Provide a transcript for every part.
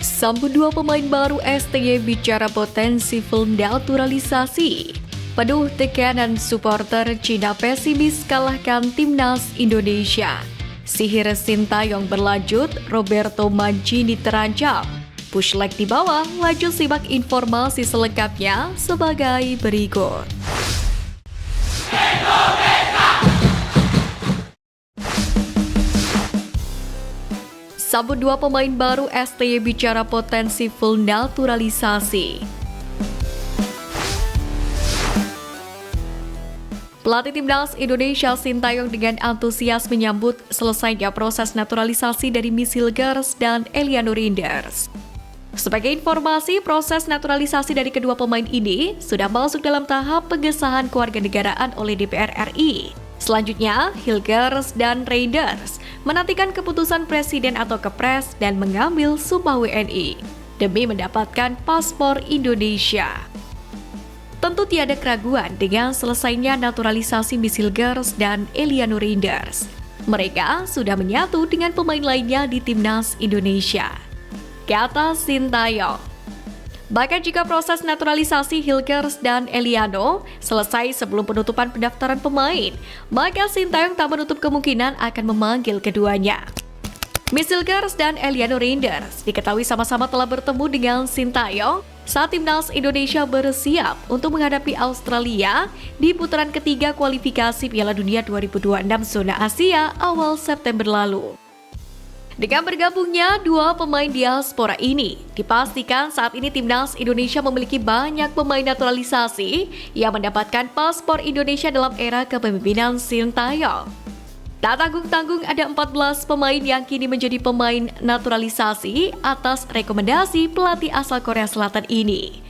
Sambut dua pemain baru STY bicara potensi film naturalisasi. Penuh tekanan supporter Cina pesimis kalahkan timnas Indonesia. Sihir Sintayong berlanjut, Roberto Mancini terancam. Push leg di bawah, lanjut simak informasi selengkapnya sebagai berikut. Sambut dua pemain baru STY bicara potensi full naturalisasi. Pelatih timnas Indonesia Sintayong dengan antusias menyambut selesainya proses naturalisasi dari Miss Hilgers dan Eliano Rinders. Sebagai informasi, proses naturalisasi dari kedua pemain ini sudah masuk dalam tahap pengesahan kewarganegaraan oleh DPR RI. Selanjutnya, Hilgers dan Rinders menantikan keputusan presiden atau kepres dan mengambil sumpah WNI demi mendapatkan paspor Indonesia. Tentu tiada keraguan dengan selesainya naturalisasi Miss Hilgers dan Eliano Rinders. Mereka sudah menyatu dengan pemain lainnya di timnas Indonesia, kata Sintayong. Bahkan jika proses naturalisasi Hilgers dan Eliano selesai sebelum penutupan pendaftaran pemain, maka Sintayong tak menutup kemungkinan akan memanggil keduanya. Miss Hilgers dan Eliano Rinders diketahui sama-sama telah bertemu dengan Sintayong saat timnas Indonesia bersiap untuk menghadapi Australia di putaran ketiga kualifikasi Piala Dunia 2026 zona Asia awal September lalu. Dengan bergabungnya dua pemain diaspora ini, dipastikan saat ini timnas Indonesia memiliki banyak pemain naturalisasi yang mendapatkan paspor Indonesia dalam era kepemimpinan Sintayong. Tak tanggung-tanggung ada 14 pemain yang kini menjadi pemain naturalisasi atas rekomendasi pelatih asal Korea Selatan ini.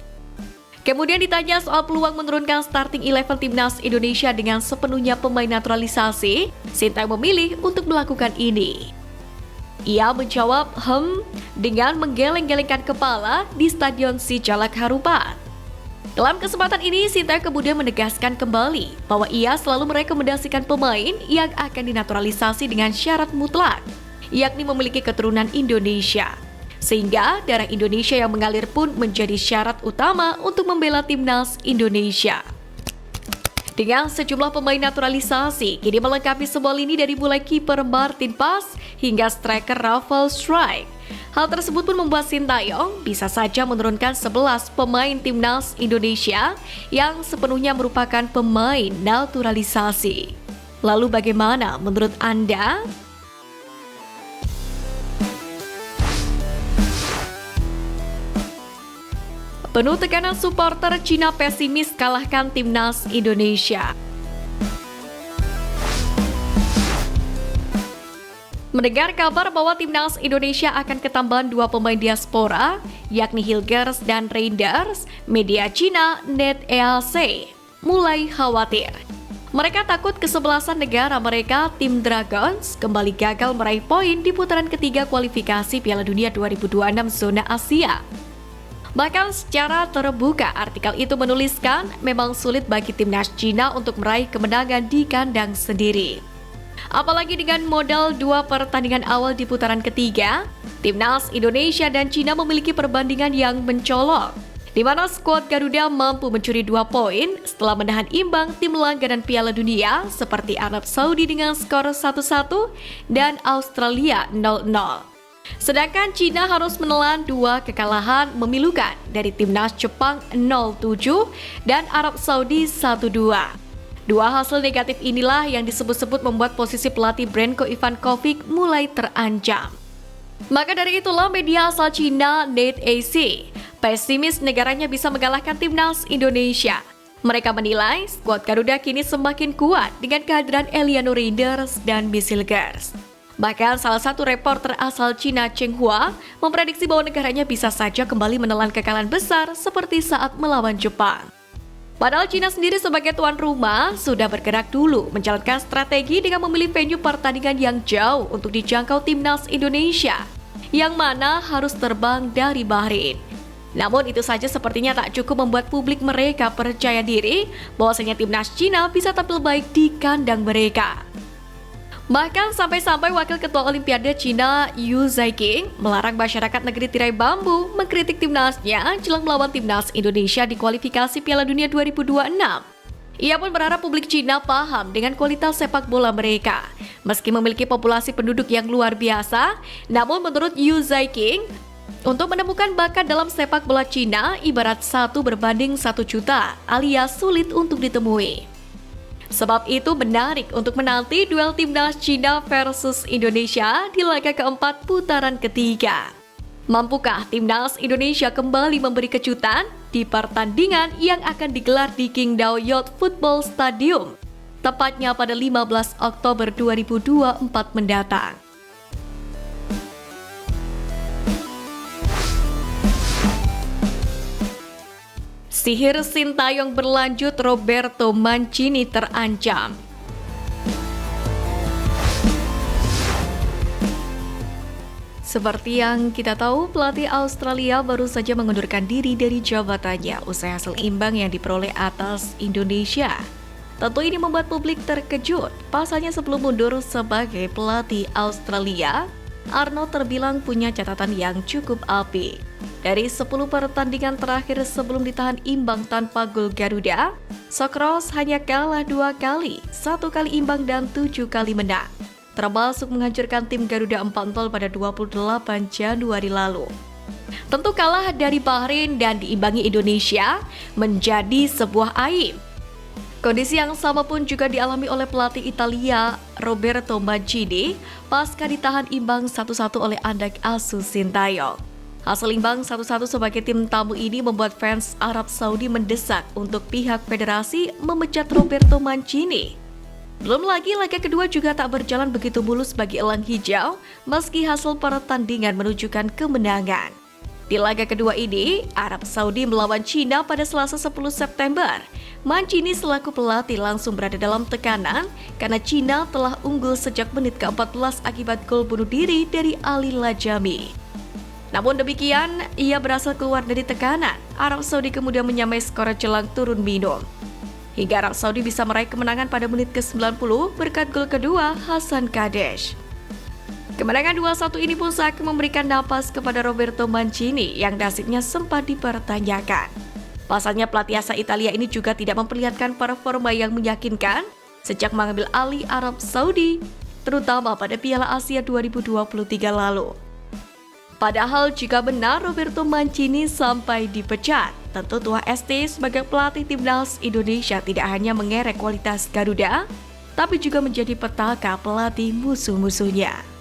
Kemudian ditanya soal peluang menurunkan starting 11 timnas Indonesia dengan sepenuhnya pemain naturalisasi, Sintayong memilih untuk melakukan ini. Ia menjawab, dengan menggeleng-gelengkan kepala di Stadion Sijalak Harupat. Dalam kesempatan ini, Sintayong kemudian menegaskan kembali bahwa ia selalu merekomendasikan pemain yang akan dinaturalisasi dengan syarat mutlak, yakni memiliki keturunan Indonesia. Sehingga darah Indonesia yang mengalir pun menjadi syarat utama untuk membela timnas Indonesia. Dengan sejumlah pemain naturalisasi, kini melengkapi semua lini dari mulai kiper Martin Paes hingga striker Rafael Strijk. Hal tersebut pun membuat Sintayong bisa saja menurunkan 11 pemain timnas Indonesia yang sepenuhnya merupakan pemain naturalisasi. Lalu bagaimana menurut Anda? Penuh tekanan supporter Cina pesimis kalahkan timnas Indonesia. Mendengar kabar bahwa timnas Indonesia akan ketambahan dua pemain diaspora, yakni Hilgers dan Rinders, media Cina NetEase mulai khawatir. Mereka takut kesebelasan negara mereka, tim Dragons, kembali gagal meraih poin di putaran ketiga kualifikasi Piala Dunia 2026 zona Asia. Bahkan secara terbuka, artikel itu menuliskan memang sulit bagi timnas Cina untuk meraih kemenangan di kandang sendiri. Apalagi dengan modal dua pertandingan awal di putaran ketiga, timnas Indonesia dan Cina memiliki perbandingan yang mencolok, di mana skuad Garuda mampu mencuri 2 poin setelah menahan imbang tim langganan Piala Dunia seperti Arab Saudi dengan skor 1-1 dan Australia 0-0. Sedangkan Cina harus menelan 2 kekalahan memilukan dari timnas Jepang 0-7 dan Arab Saudi 1-2. Dua hasil negatif inilah yang disebut-sebut membuat posisi pelatih Branko Ivankovic mulai terancam. Maka dari itulah media asal Cina NetEase pesimis negaranya bisa mengalahkan timnas Indonesia. Mereka menilai skuad Garuda kini semakin kuat dengan kehadiran Eliano Rinders dan Miss Hilgers. Bahkan salah satu reporter asal Cina Cheng Hua memprediksi bahwa negaranya bisa saja kembali menelan kekalahan besar seperti saat melawan Jepang. Padahal Cina sendiri sebagai tuan rumah sudah bergerak dulu menjalankan strategi dengan memilih venue pertandingan yang jauh untuk dijangkau timnas Indonesia, yang mana harus terbang dari Bahrain. Namun itu saja sepertinya tak cukup membuat publik mereka percaya diri bahwasanya timnas Cina bisa tampil baik di kandang mereka. Bahkan sampai-sampai Wakil Ketua Olimpiade Cina Yu Zaiqing melarang masyarakat negeri tirai bambu mengkritik timnasnya jelang melawan timnas Indonesia di kualifikasi Piala Dunia 2026. Ia pun berharap publik Cina paham dengan kualitas sepak bola mereka. Meski memiliki populasi penduduk yang luar biasa, namun menurut Yu Zaiqing, untuk menemukan bakat dalam sepak bola Cina ibarat 1:1 juta alias sulit untuk ditemui. Sebab itu menarik untuk menanti duel timnas Cina versus Indonesia di laga keempat putaran ketiga. Mampukah timnas Indonesia kembali memberi kejutan di pertandingan yang akan digelar di Qingdao Youth Football Stadium, tepatnya pada 15 Oktober 2024 mendatang? Sihir Sintayong berlanjut, Roberto Mancini terancam. Seperti yang kita tahu, pelatih Australia baru saja mengundurkan diri dari jabatannya usai hasil imbang yang diperoleh atas Indonesia. Tentu ini membuat publik terkejut. Pasalnya sebelum mundur sebagai pelatih Australia, Arnold terbilang punya catatan yang cukup apik. Dari 10 pertandingan terakhir sebelum ditahan imbang tanpa gol Garuda, Socceroos hanya kalah 2 kali, 1 kali imbang dan 7 kali menang, termasuk menghancurkan tim Garuda 4-0 pada 28 Januari lalu. Tentu kalah dari Bahrain dan diimbangi Indonesia menjadi sebuah aib. Kondisi yang sama pun juga dialami oleh pelatih Italia Roberto Mancini pasca ditahan imbang 1-1 oleh anak asuh Sintayong. Hasil imbang 1-1 sebagai tim tamu ini membuat fans Arab Saudi mendesak untuk pihak federasi memecat Roberto Mancini. Belum lagi laga kedua juga tak berjalan begitu mulus bagi Elang Hijau meski hasil pertandingan menunjukkan kemenangan. Di laga kedua ini, Arab Saudi melawan Cina pada Selasa 10 September. Mancini selaku pelatih langsung berada dalam tekanan karena Cina telah unggul sejak menit ke-14 akibat gol bunuh diri dari Ali Lajami. Namun demikian, ia berhasil keluar dari tekanan. Arab Saudi kemudian menyamai skor jelang turun minum. Hingga Arab Saudi bisa meraih kemenangan pada menit ke-90 berkat gol kedua Hasan Kadesh. Kemenangan 2-1 ini pun seakan memberikan napas kepada Roberto Mancini yang nasibnya sempat dipertanyakan. Pasalnya pelatih asal Italia ini juga tidak memperlihatkan performa yang meyakinkan sejak mengambil alih Arab Saudi, terutama pada Piala Asia 2023 lalu. Padahal jika benar Roberto Mancini sampai dipecat, tentu Tua ST sebagai pelatih timnas Indonesia tidak hanya mengerek kualitas Garuda, tapi juga menjadi petaka pelatih musuh-musuhnya.